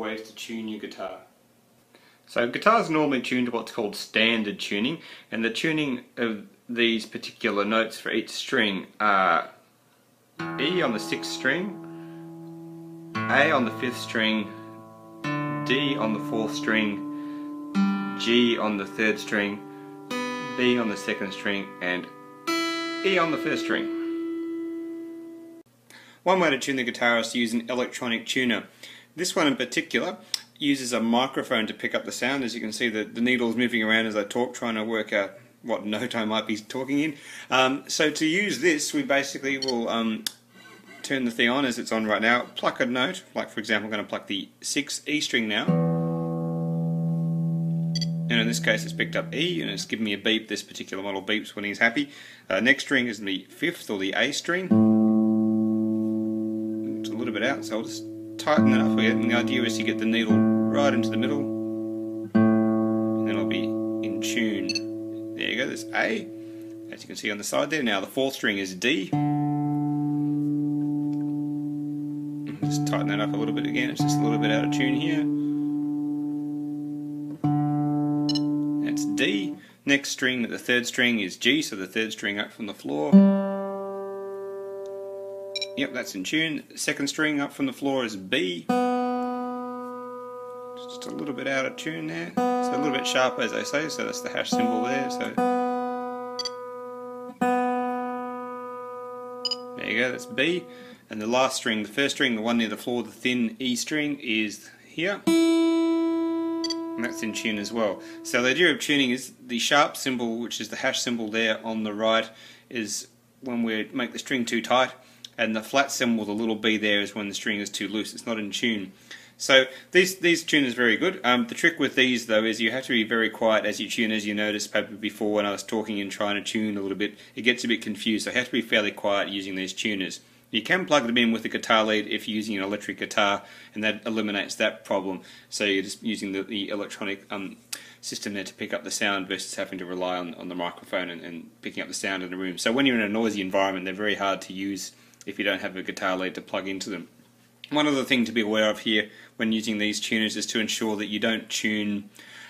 Ways to tune your guitar. So guitars are normally tuned to what's called standard tuning, and the tuning of these particular notes for each string are E on the 6th string, A on the 5th string, D on the 4th string, G on the 3rd string, B on the 2nd string, and E on the 1st string. One way to tune the guitar is to use an electronic tuner. This one in particular uses a microphone to pick up the sound. As you can see, the needle's moving around as I talk, trying to work out what note I might be talking in. So to use this, we basically will turn the thing on as it's on right now, pluck a note, like for example I'm going to pluck the 6th E string now, and in this case it's picked up E and it's giving me a beep. This particular model beeps when he's happy. Next string is the 5th or the A string. It's a little bit out, so I'll just tighten that up again, and the idea is to get the needle right into the middle, and then I'll be in tune. There you go, there's A, as you can see on the side there. Now the 4th string is D. Just tighten that up a little bit again, it's just a little bit out of tune here. That's D. Next string, the 3rd string is G, so the 3rd string up from the floor. Yep, that's in tune. 2nd string up from the floor is B. Just a little bit out of tune there. It's a little bit sharp, as I say, so that's the hash symbol there. So there you go, that's B. And the last string, the 1st string, the one near the floor, the thin E string, is here. And that's in tune as well. So the idea of tuning is the sharp symbol, which is the hash symbol there on the right, is when we make the string too tight. And the flat symbol, the little B there, is when the string is too loose, it's not in tune. So these tuners are very good. The trick with these though is you have to be very quiet as you tune. As you noticed probably before when I was talking and trying to tune a little bit, it gets a bit confused, so you have to be fairly quiet using these tuners. You can plug them in with a guitar lead if you're using an electric guitar, and that eliminates that problem. So you're just using the electronic system there to pick up the sound versus having to rely on the microphone and picking up the sound in the room. So when you're in a noisy environment, they're very hard to use if you don't have a guitar lead to plug into them. One other thing to be aware of here when using these tuners is to ensure that you don't tune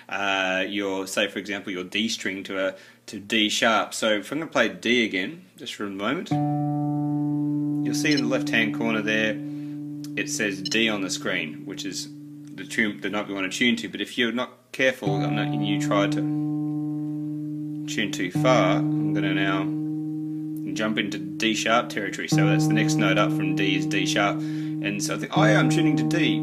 your, say for example, your D string to D sharp. So if I'm going to play D again, just for a moment, you'll see in the left hand corner there it says D on the screen, which is the note we want to tune to. But if you're not careful and you try to tune too far, I'm going to now jump into D sharp territory. So that's the next note up from D is D sharp, and so I think, oh yeah, I'm tuning to D,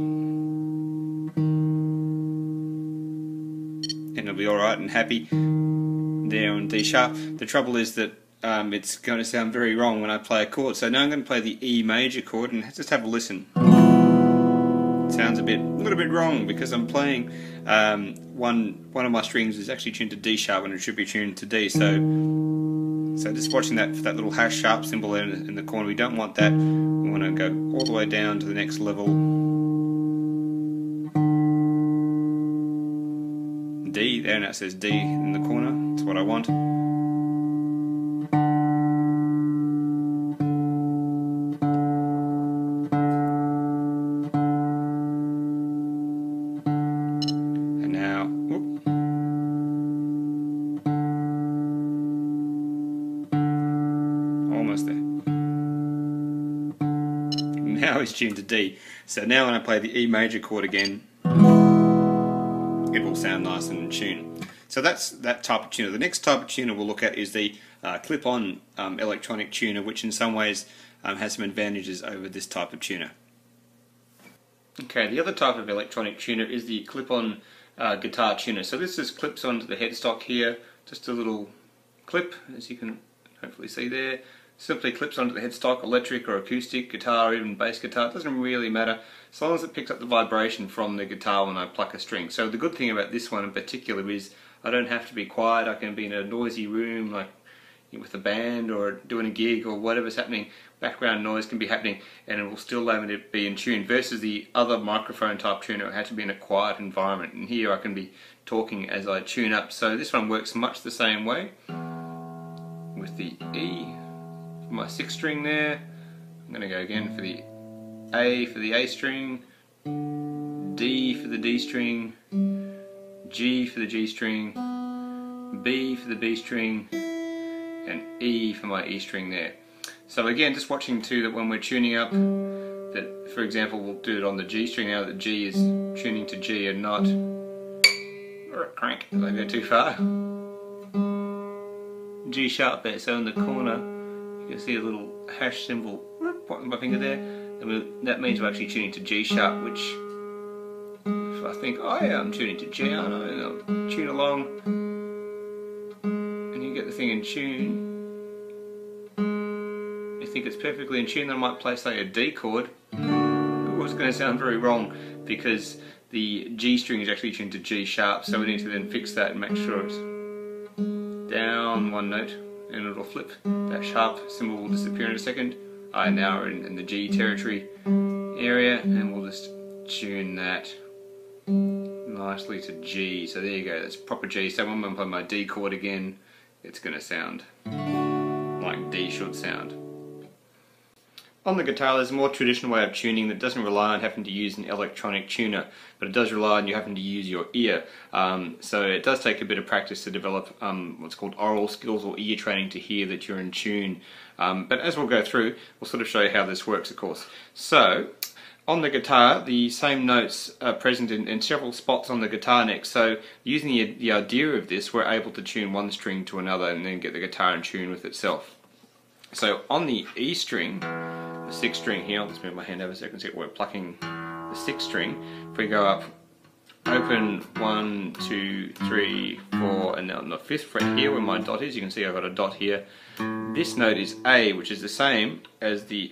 and it'll be alright and happy there on D sharp. The trouble is that it's going to sound very wrong when I play a chord. So now I'm going to play the E major chord, and just have a listen. It sounds a little bit wrong because I'm playing one of my strings is actually tuned to D sharp when it should be tuned to D. So just watching that little hash sharp symbol there in the corner, we don't want that. We want to go all the way down to the next level. D, there, and it says D in the corner. That's what I want. And now, whoop. Almost there. Now it's tuned to D. So now when I play the E major chord again, it will sound nice and in tune. So that's that type of tuner. The next type of tuner we'll look at is the clip-on electronic tuner, which in some ways has some advantages over this type of tuner. Okay, the other type of electronic tuner is the clip-on guitar tuner. So this just clips onto the headstock here, just a little clip, as you can hopefully see there. Simply clips onto the headstock, electric or acoustic guitar, or even bass guitar. It doesn't really matter, as long as it picks up the vibration from the guitar when I pluck a string. So the good thing about this one in particular is I don't have to be quiet. I can be in a noisy room, like with a band or doing a gig or whatever's happening. Background noise can be happening, and it will still allow me to be in tune. Versus the other microphone type tuner, it had to be in a quiet environment. And here I can be talking as I tune up. So this one works much the same way with the E. My 6th string there. I'm going to go again for the A string, D for the D string, G for the G string, B for the B string, and E for my E string there. So again, just watching too that when we're tuning up, that for example we'll do it on the G string now that G is tuning to G and not crank if I go too far. G sharp there, so in the corner you can see a little hash symbol pointing my finger there, and that means we're actually tuning to G sharp, which if I think, oh yeah, I'm tuning to G, aren't I? And I'll tune along and you get the thing in tune. You think it's perfectly in tune, then I might play say a D chord. Oh, it's going to sound very wrong because the G string is actually tuned to G sharp, so we need to then fix that and make sure it's down one note and it'll flip. That sharp symbol will disappear in a second. Now we're in the G territory area, and we'll just tune that nicely to G. So there you go, that's proper G. So when I play my D chord again, it's going to sound like D should sound. On the guitar there's a more traditional way of tuning that doesn't rely on having to use an electronic tuner, but it does rely on you having to use your ear. So it does take a bit of practice to develop what's called oral skills or ear training to hear that you're in tune. But as we'll go through, we'll sort of show you how this works, of course. So on the guitar, the same notes are present in several spots on the guitar neck. So using the idea of this, we're able to tune one string to another and then get the guitar in tune with itself. So on the E string, the 6th string here, I'll just move my hand over so you can see we're plucking the 6th string. If we go up, open 1, 2, 3, 4, and now on the 5th fret here where my dot is, you can see I've got a dot here. This note is A, which is the same as the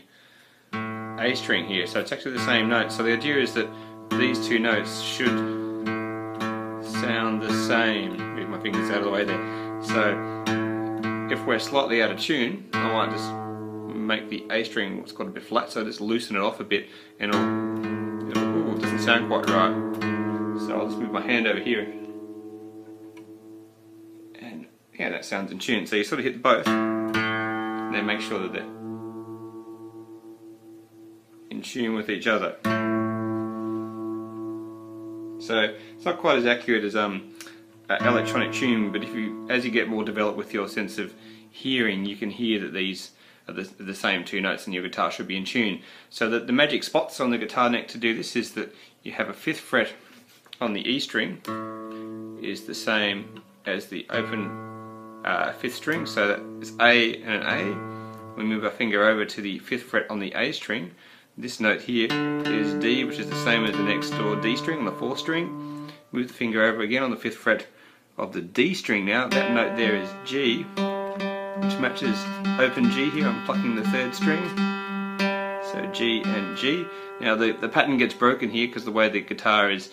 A string here, so it's actually the same note. So the idea is that these two notes should sound the same. Move my fingers out of the way there. So if we're slightly out of tune, I might just make the A string what's got a bit flat, so just loosen it off a bit, and it doesn't sound quite right. So I'll just move my hand over here, and yeah, that sounds in tune. So you sort of hit both, and then make sure that they're in tune with each other. So it's not quite as accurate as electronic tuning, but as you get more developed with your sense of hearing, you can hear that these are the same two notes and your guitar should be in tune. So that the magic spots on the guitar neck to do this is that you have a 5th fret on the E string is the same as the open 5th string, so that is A and an A. We move our finger over to the 5th fret on the A string. This note here is D, which is the same as the next door D string on the 4th string. Move the finger over again on the 5th fret of the D string now. That note there is G, which matches open G here. I'm plucking the 3rd string. So G and G. Now the pattern gets broken here because the way the guitar is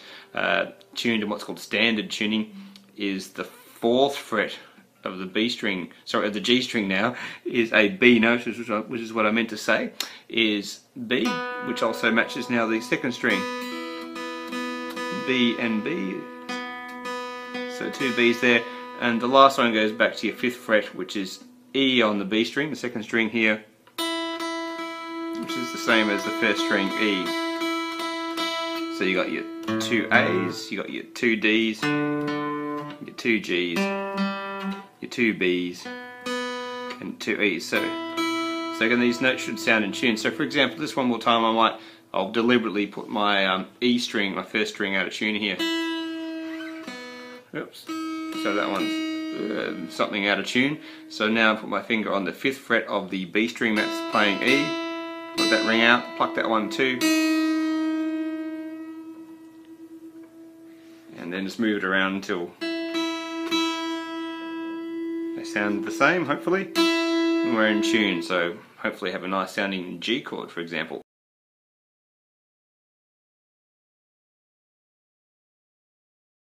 tuned in what's called standard tuning is the 4th fret of the B string, sorry, of the G string now is a B note, which is what I meant to say, is B, which also matches now the 2nd string. B and B, so 2 B's there, and the last one goes back to your 5th fret, which is E on the B string, the 2nd string here, which is the same as the 1st string E. So you got your 2 A's, you got your 2 D's, your 2 G's, your 2 B's, and 2 E's. So again, these notes should sound in tune. So for example, this one more time, I'll deliberately put my E string, my 1st string, out of tune here. Oops. So that one's something out of tune. So now I put my finger on the 5th fret of the B string that's playing E. Let that ring out. Pluck that one too. And then just move it around until they sound the same, hopefully. And we're in tune, so hopefully have a nice sounding G chord, for example.